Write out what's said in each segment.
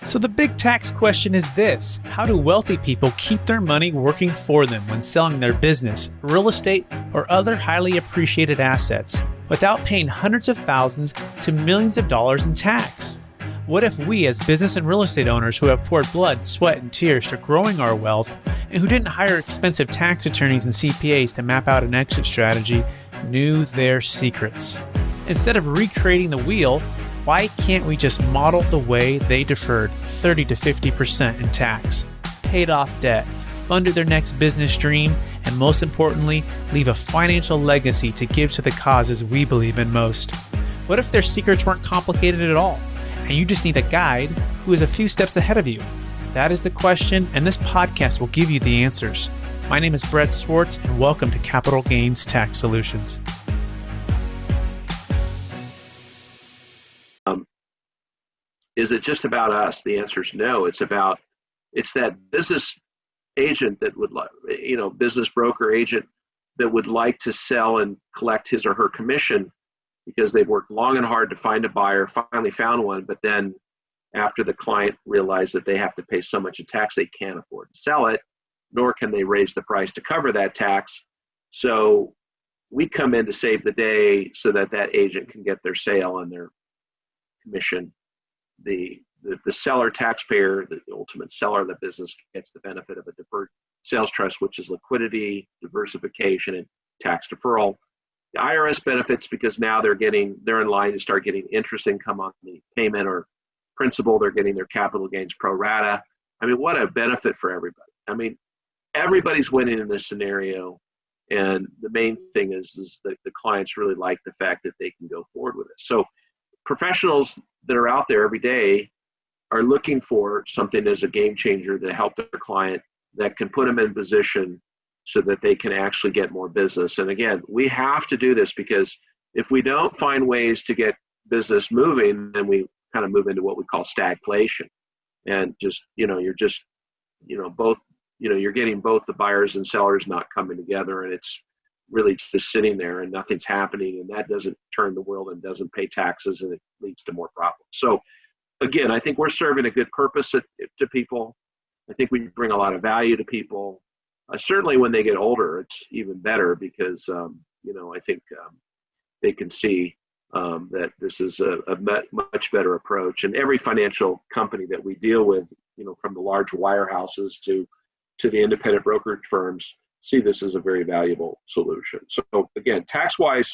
So the big tax question is this: how do wealthy people keep their money working for them when selling their business, real estate, or other highly appreciated assets without paying hundreds of thousands to millions of dollars in tax? What if we, as business and real estate owners who have poured blood, sweat, and tears to growing our wealth, and who didn't hire expensive tax attorneys and CPAs to map out an exit strategy, knew their secrets? Instead of recreating the wheel, why can't we just model the way they deferred 30 to 50% in tax, paid off debt, funded their next business dream, and most importantly, leave a financial legacy to give to the causes we believe in most? What if their secrets weren't complicated at all, and you just need a guide who is a few steps ahead of you? That is the question, and this podcast will give you the answers. My name is Brett Swarts, and welcome to Capital Gains Tax Solutions. Is it just about us? The answer is no. It's that business agent that would like, business broker agent that would like to sell and collect his or her commission because they've worked long and hard to find a buyer, finally found one, but then after the client realized that they have to pay so much in tax, they can't afford to sell it, nor can they raise the price to cover that tax. So we come in to save the day so that that agent can get their sale and their commission. The seller taxpayer, the ultimate seller of the business, gets the benefit of a deferred sales trust, which is liquidity, diversification, and tax deferral. The IRS benefits because now they're in line to start getting interest income on the payment or principal. They're getting their capital gains pro rata. I mean, what a benefit for everybody. I mean, everybody's winning in this scenario. And the main thing is that the clients really like the fact that they can go forward with it. So professionals that are out there every day are looking for something as a game changer to help their client that can put them in position so that they can actually get more business. And again, we have to do this because if we don't find ways to get business moving, then we kind of move into what we call stagflation. And you're getting both the buyers and sellers not coming together, and it's really just sitting there and nothing's happening, and that doesn't turn the world and doesn't pay taxes, and it leads to more problems. So again, I think we're serving a good purpose to people. I think we bring a lot of value to people. Certainly when they get older, it's even better because, I think they can see that this is a much better approach. And every financial company that we deal with, from the large wirehouses to the independent brokerage firms, see this as a very valuable solution. So again, tax-wise,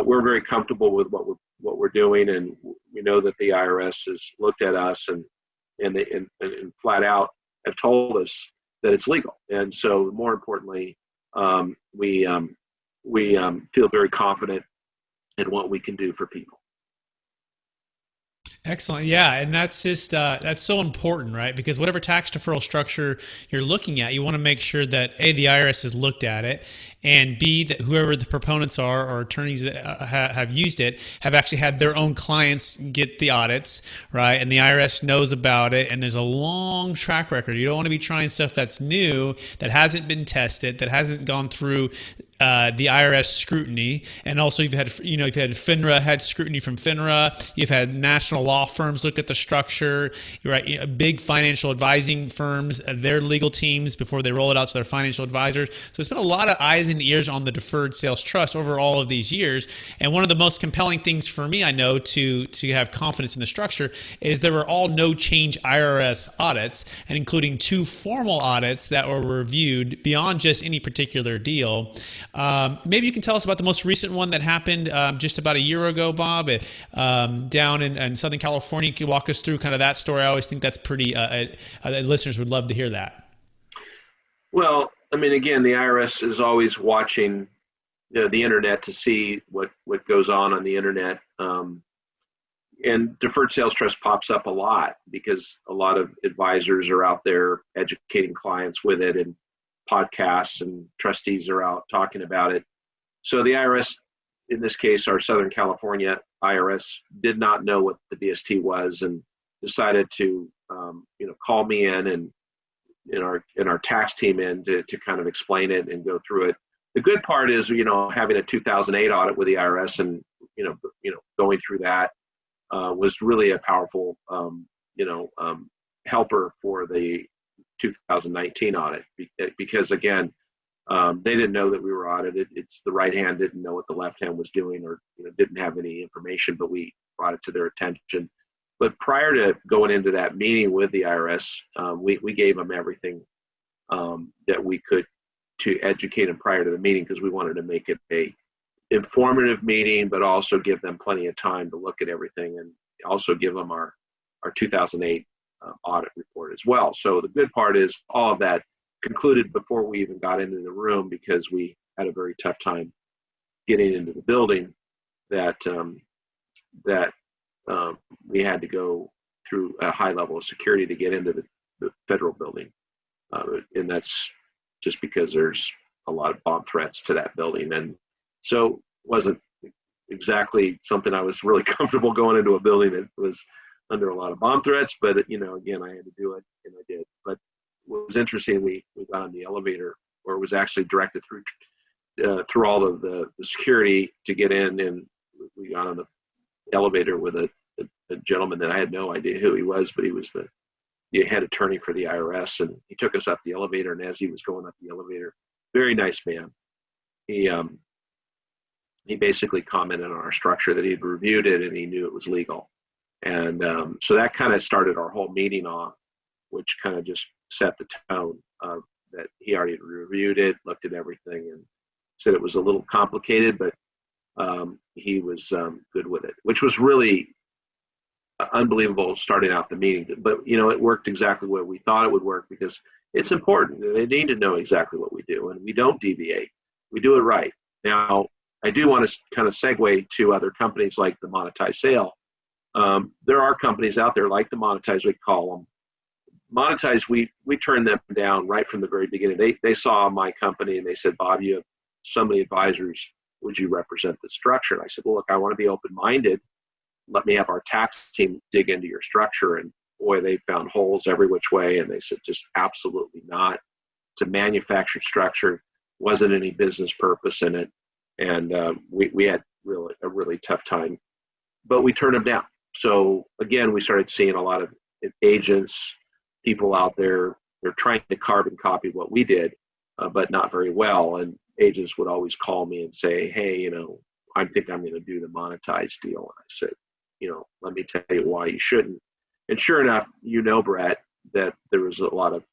we're very comfortable with what we're doing, and we know that the IRS has looked at us and flat out have told us that it's legal. And so, more importantly, we feel very confident in what we can do for people. Excellent. Yeah. And that's just, that's so important, right? Because whatever tax deferral structure you're looking at, you want to make sure that A, the IRS has looked at it, and B, that whoever the proponents are or attorneys that have used it have actually had their own clients get the audits, right? And the IRS knows about it, and there's a long track record. You don't want to be trying stuff that's new, that hasn't been tested, that hasn't gone through the IRS scrutiny. And also you've had FINRA had scrutiny from FINRA. You've had national law firms look at the structure, right? Big financial advising firms, their legal teams before they roll it out to their financial advisors. So it's been a lot of eyes and ears on the Deferred Sales Trust over all of these years. And one of the most compelling things for me, I know, to have confidence in the structure is there were all no change IRS audits, and including 2 formal audits that were reviewed beyond just any particular deal. Maybe you can tell us about the most recent one that happened just about a year ago, Bob, down in Southern California. Can you walk us through kind of that story? I always think that's pretty, listeners would love to hear that. Well, I mean, again, the IRS is always watching the internet to see what goes on the internet. And Deferred Sales Trust pops up a lot because a lot of advisors are out there educating clients with it, and podcasts and trustees are out talking about it. So the IRS, in this case, our Southern California IRS, did not know what the DST was and decided to, call me in and our tax team in to kind of explain it and go through it. The good part is, having a 2008 audit with the IRS and, going through that was really a powerful, helper for the 2019 audit because again, they didn't know that we were audited. It's the right hand didn't know what the left hand was doing, or didn't have any information, but we brought it to their attention. But prior to going into that meeting with the IRS, we gave them everything that we could to educate them prior to the meeting, because we wanted to make it a informative meeting, but also give them plenty of time to look at everything, and also give them our 2008 audit report as well. So the good part is all of that concluded before we even got into the room, because we had a very tough time getting into the building, that we had to go through a high level of security to get into the federal building. And that's just because there's a lot of bomb threats to that building. And so it wasn't exactly something I was really comfortable going into a building that was under a lot of bomb threats, but again, I had to do it, and I did. But what was interesting, we got on the elevator, or it was actually directed through all of the security to get in, and we got on the elevator with a gentleman that I had no idea who he was, but he was the head attorney for the IRS, and he took us up the elevator. And as he was going up the elevator, very nice man, he basically commented on our structure, that he had reviewed it and he knew it was legal. And so that kind of started our whole meeting off, which kind of just set the tone of that he already reviewed it, looked at everything, and said it was a little complicated, but he was good with it, which was really unbelievable starting out the meeting. But, it worked exactly what we thought it would work, because it's important. They need to know exactly what we do, and we don't deviate. We do it right. Now, I do want to kind of segue to other companies like the Monetized Sale. There are companies out there like the Monetized, we call them. Monetized, we turned them down right from the very beginning. They saw my company and they said, Bob, you have so many advisors. Would you represent the structure? And I said, well, look, I want to be open-minded. Let me have our tax team dig into your structure. And boy, they found holes every which way. And they said, just absolutely not. It's a manufactured structure. Wasn't any business purpose in it. And we had a really tough time. But we turned them down. So again, we started seeing a lot of agents, people out there, they're trying to carbon copy what we did, but not very well. And agents would always call me and say, hey, I think I'm going to do the monetized deal. And I said, let me tell you why you shouldn't. And sure enough, Brett, that there was a lot of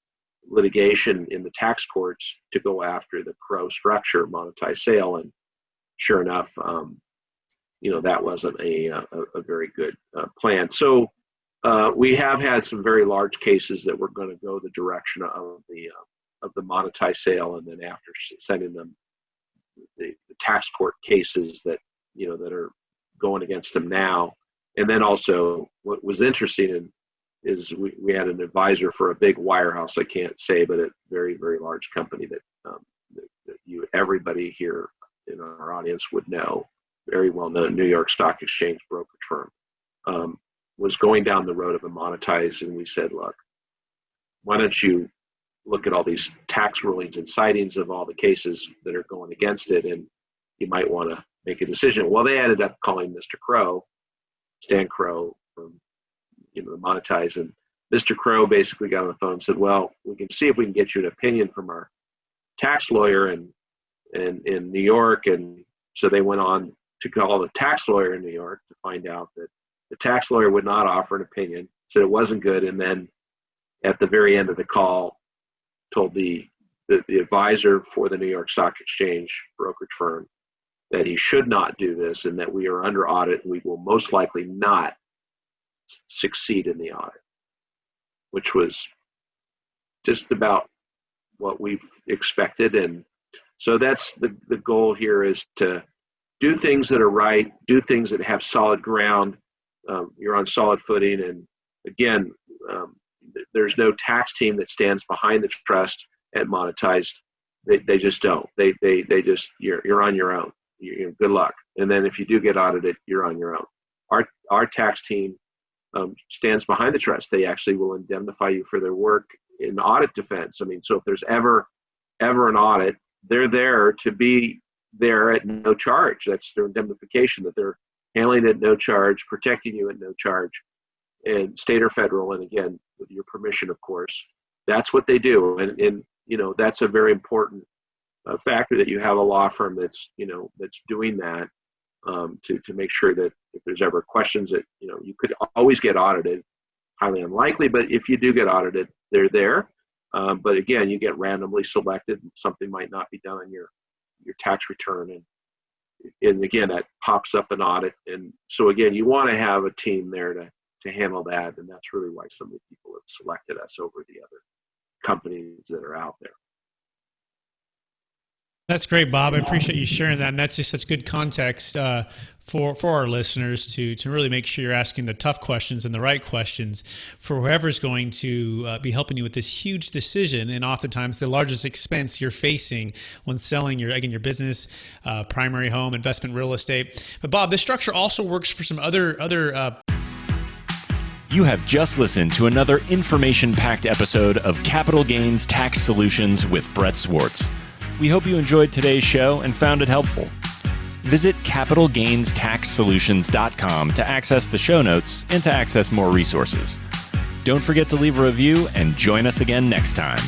litigation in the tax courts to go after the Crow structure, Monetized Sale. And sure enough, that wasn't a very good plan. So we have had some very large cases that we're going to go the direction of the Monetized Sale, and then after sending them the tax court cases that that are going against them now. And then also what was interesting is we had an advisor for a big wirehouse, I can't say, but a very, very large company that everybody here in our audience would know, very well known New York Stock Exchange brokerage firm, was going down the road of a monetized, and we said, look, why don't you look at all these tax rulings and citings of all the cases that are going against it, and you might want to make a decision. Well, they ended up calling Mr. Crow, Stan Crow, from the monetized, and Mr. Crow basically got on the phone and said, well, we can see if we can get you an opinion from our tax lawyer in New York. And so they went on to call the tax lawyer in New York to find out that the tax lawyer would not offer an opinion, said it wasn't good, and then at the very end of the call told the advisor for the New York Stock Exchange brokerage firm that he should not do this, and that we are under audit and we will most likely not succeed in the audit, which was just about what we've expected. And so that's the goal here, is to do things that are right, do things that have solid ground. You're on solid footing. And again, there's no tax team that stands behind the trust at Monetized. They just don't. They just, you're on your own. Good luck. And then if you do get audited, you're on your own. Our tax team stands behind the trust. They actually will indemnify you for their work in audit defense. I mean, so if there's ever an audit, they're there to be there at no charge. That's their indemnification, that they're handling it at no charge, protecting you at no charge. and state or federal, and again, with your permission, of course. That's what they do. And that's a very important factor, that you have a law firm that's doing that, to make sure that if there's ever questions that, you could always get audited. Highly unlikely, but if you do get audited, they're there. But again, you get randomly selected, and something might not be done on your tax return, and again, that pops up an audit. And so again, you want to have a team there to handle that, and that's really why so many people have selected us over the other companies that are out there. That's great, Bob. I appreciate you sharing that, and that's just such good context for our listeners to really make sure you're asking the tough questions and the right questions for whoever's going to be helping you with this huge decision, and oftentimes the largest expense you're facing when selling your business, primary home, investment real estate. But Bob, this structure also works for some other. You have just listened to another information-packed episode of Capital Gains Tax Solutions with Brett Swarts. We hope you enjoyed today's show and found it helpful. Visit capitalgainstaxsolutions.com to access the show notes and to access more resources. Don't forget to leave a review and join us again next time.